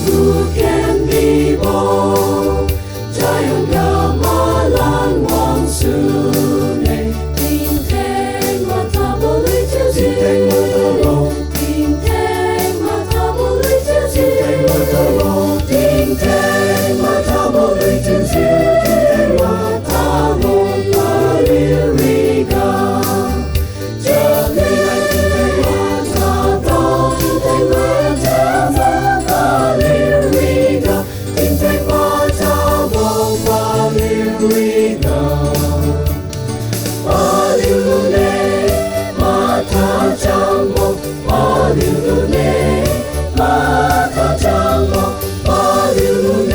不见地步，这样的马兰往事内，听听马塔布里焦急，听听马塔布里焦急，听听马塔布里焦急，听马塔布里里嘎，这里马塔到，听马塔巴里里嘎，听听马塔巴里里嘎，巴里鲁内马塔张梦，巴里鲁内马塔张梦，巴里鲁内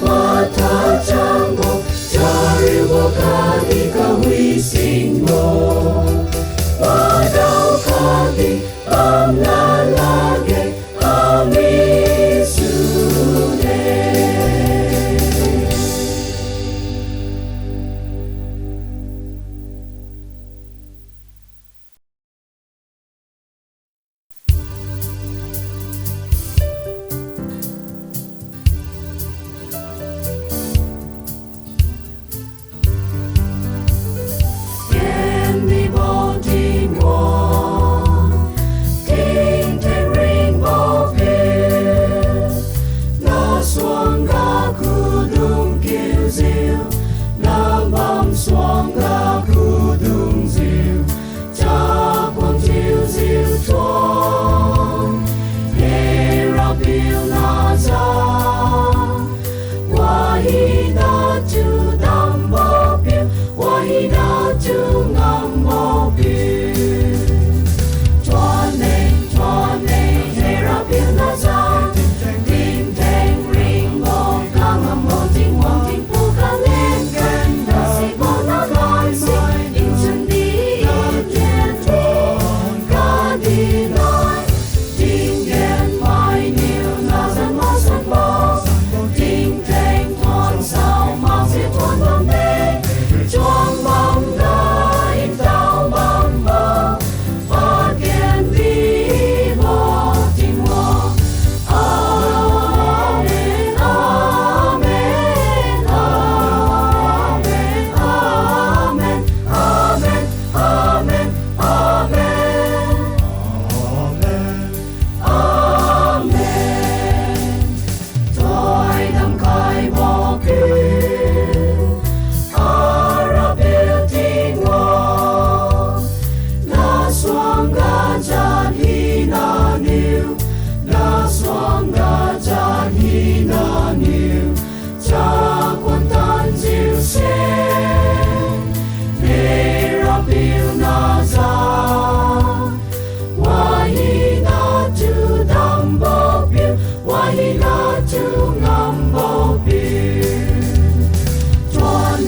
马塔张梦，假如我看你个微信我，我都看你帮那拉给阿弥苏内。愿你不听我，听听 Rainbow View，那双个古董旧照，那梦双个古董照，这光照照窗，黑绕表那照，我已那就当目标，我已那就暗目标。Tuan ni hera bil na za, ting ting ring mo kama mo ting wang ting pu ka len kan na si mo na gan si in chun di yen ka di nai ting yen mai niu na san mo ting ting tuan sao ma si tuan bang de chuang bang da in tao bang mo phát hiện đi vô tình wo. Amen, amen, amen, amen, amen, amen, amen, amen. Tôi đắm cay vô cứu, ara biểu tình wo. Na swang gajan hina niu, na swang gajan hina niu, cha quan tan diệu sen, nera biu na za, wahi na tu dam bo biu, wahi na tu ngam bo biu. Tuan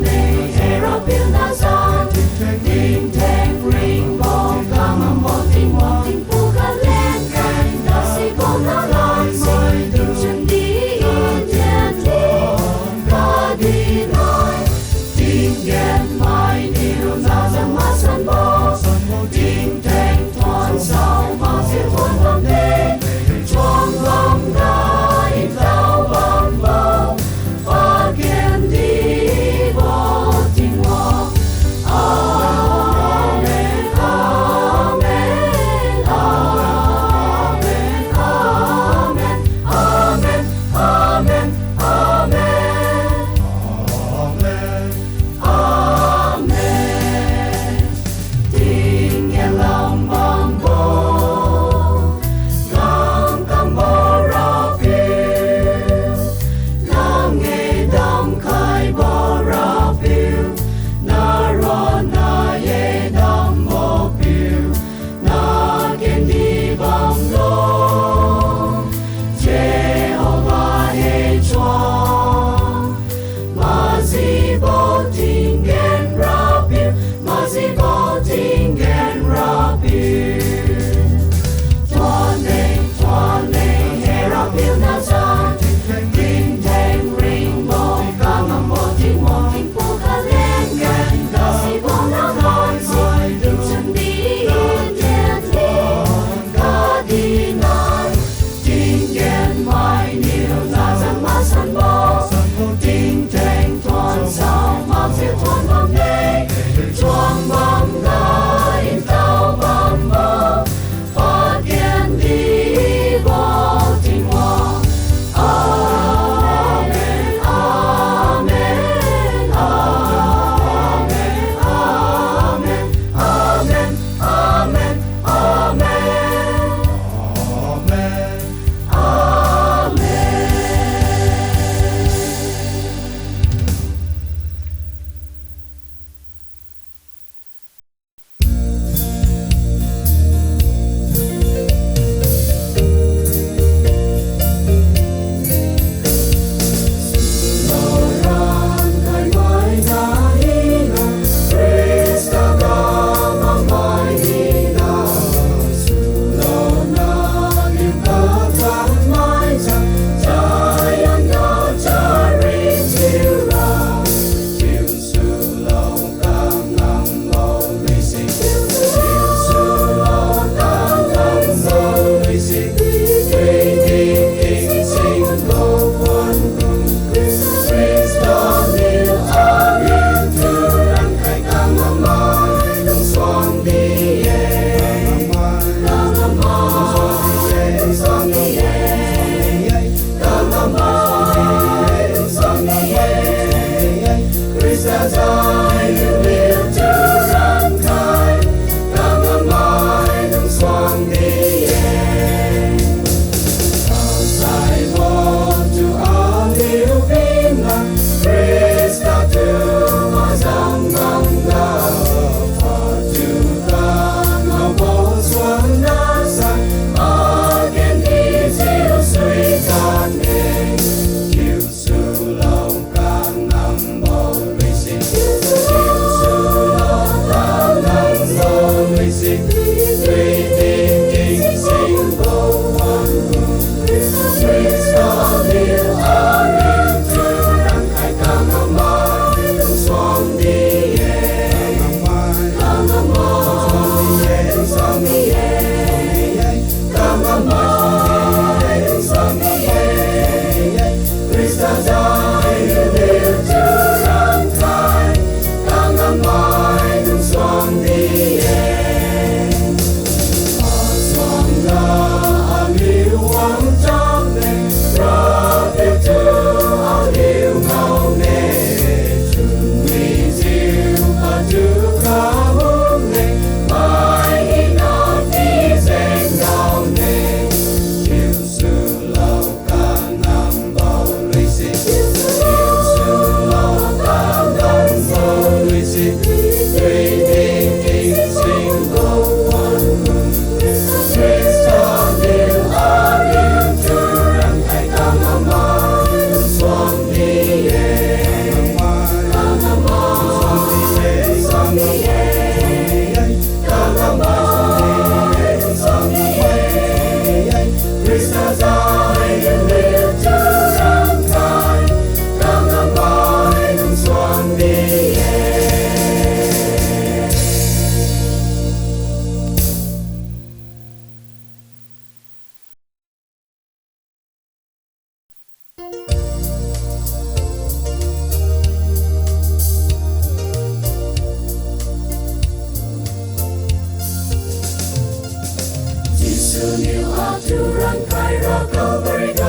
nei, hera biu na za, ting ting ring mo kama mo ting wang ting pu ka len kan na si mo na lan si ting chun di yen ka di nai ting yen mai niu na za ma san bo ting ting tuan sao ma si tuan bang de chuang bang da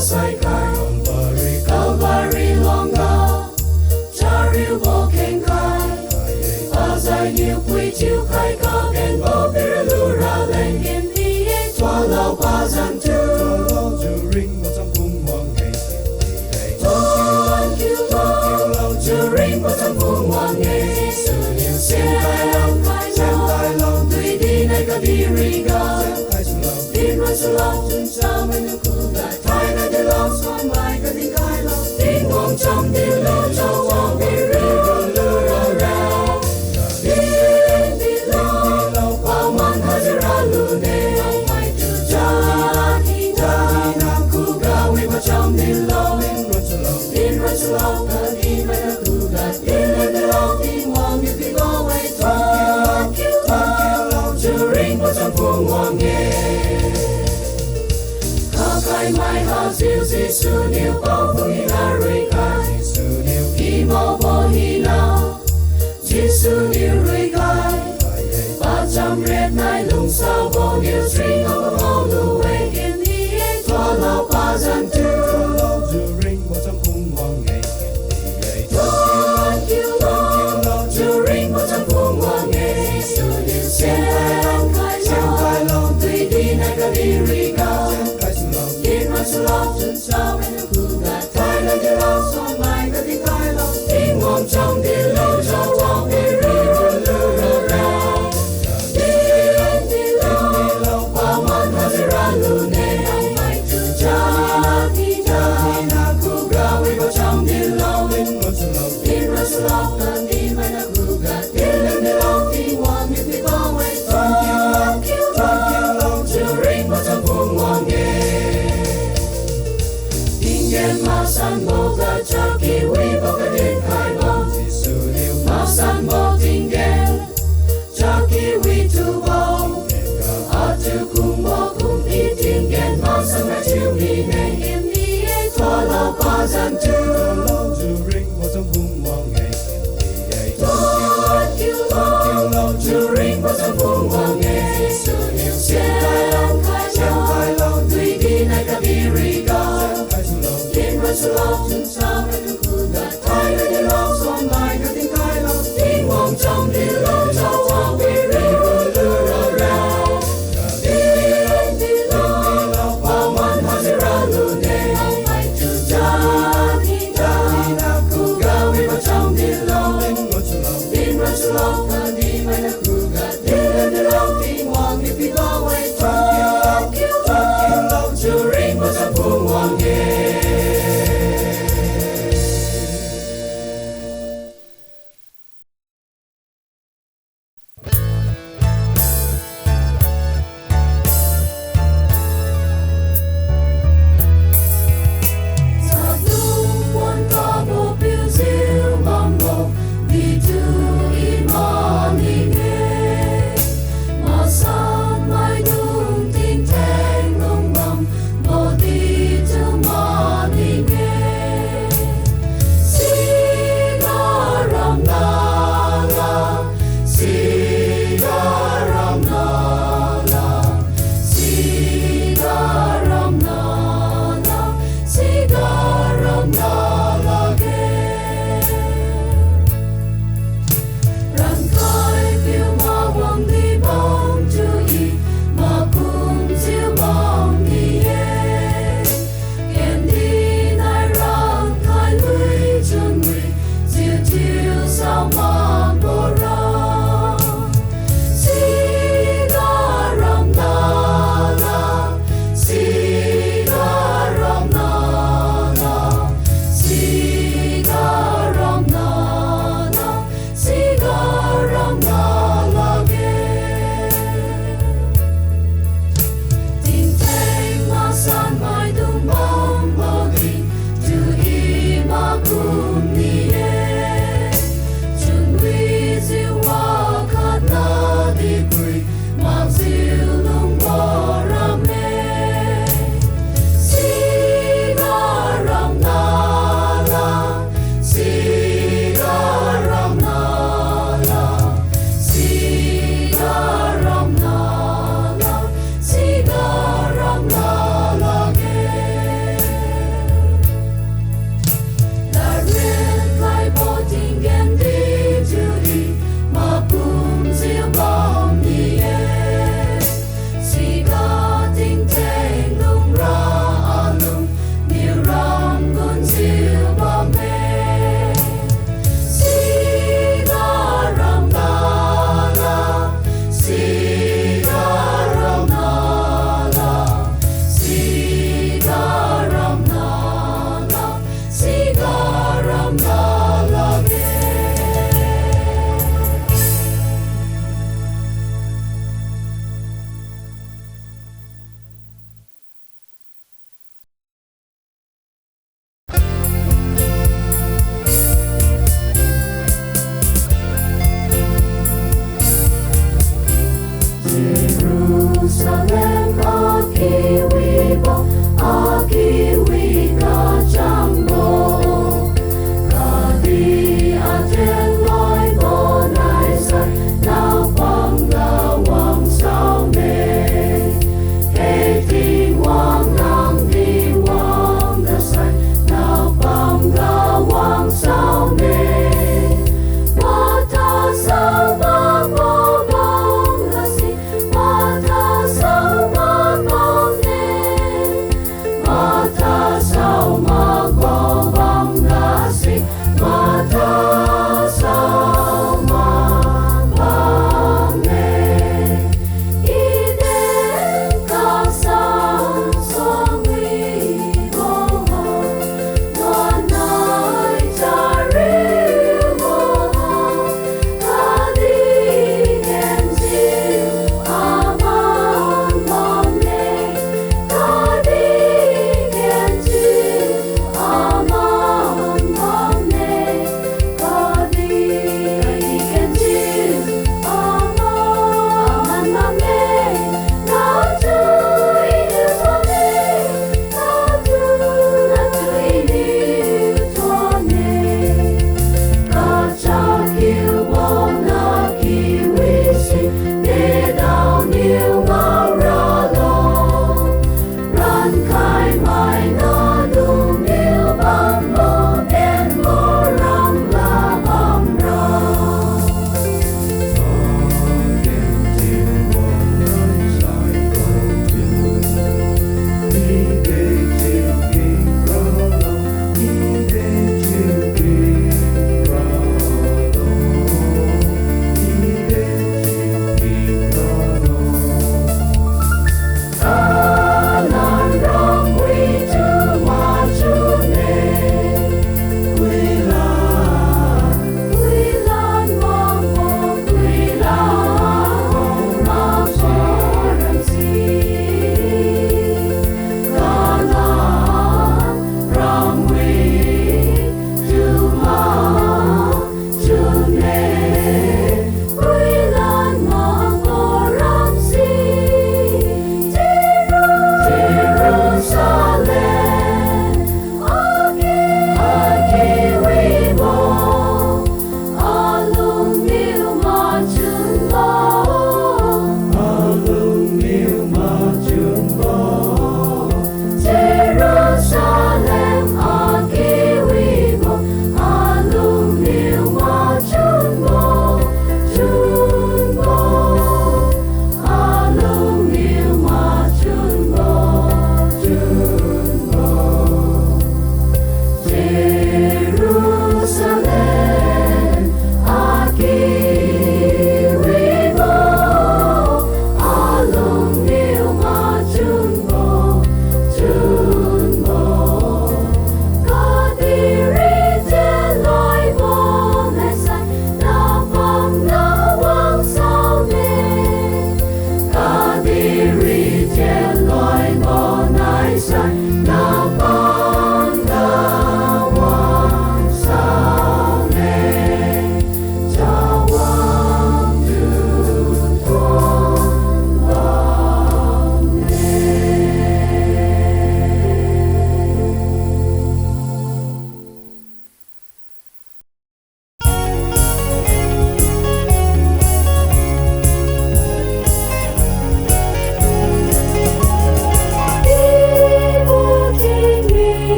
sai khai Calvary longa Chariu bo keng khai Ba dài nhiều quy chiếu khai ca bên bo bia lu ra lên yên đi Tua lao ba giang tu Chu ring một trăm phung hoàng nghệ Xem tai lòng Tùy đi này có đi rì gà Tin mà su lòng Chân sao mình được khu gà Thái này đi lòng Xoan mai có đi cai lòng Tin hoàng trong đi lâu Cho hoàng đi rì rù rù ra Đi lâu Qua man ha dì ra lù nê Cha đi nam khu gà Vì mà trong đi lâu Tin mà su lòng Đi mà được khu gà Tin lên đi lòng Tin hoàng đi đi go away Chu ring một trăm phung hoàng nghệ Khai mai ha diệu Giêsu niu bao vui na rui khai Hi mau bo hi na Giêsu niu rui khai Ba trăm red nai lung sao bo niu string ông mau lu về kiên đi Tua lao ba giang tu Chu ring một trăm phung hoàng nghệ Xem tai lòng Tùy đi này có đi rì gà Tin mà su lòng Chân sao mình được khu gà Thái này đi lòng Xoan mai có đi cai lòng Tin hoàng trong đi lâu Cho hoàng đi rì rù ra Đi lâu Qua man ha dì ra lù nê Cha đi nam khu gà Vì vào trong đi lâu Tin mà su lòng Đi mà được khu gà Tin lên đi lòng Tin hoàng đi đi go away Chu ring một trăm phung hoàng nghệ Tin nhiên ma san bo ga cha ki wi bo ga đến khai bo Ma san bo tin nhiên Cha ki wi tu bo A tu kum bo kum i tin nhiên Ma san ma chiu ni ne yên ni Tua lao ba giang tu Chu ring một trăm phung hoàng nghệ Xem tai lòng Tùy đi này có đi rì gà Tin mà su lòng Chân sao mình được khu gà Thái này đi lòng Xoan mai có đi cai lòng Tin hoàng trong đi lâu Cho hoàng đi rì rù ra Đi lâu Qua man ha dì ra lù nê Cha đi nam khu gà Vì vào trong đi lâu Tin mà su lòng Đi mà được khu gà Tin lên đi lòng Tin hoàng đi đi go away Chu ring một trăm phung hoàng nghệ Sa dung quan ca bộ biểu diệu bom ngọc Vì tu iman đi nghe Ma san mai dung tin thang ngông ngầm Bo đi tu ma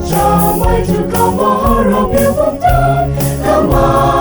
Cha mai tu kamahara piu pam ta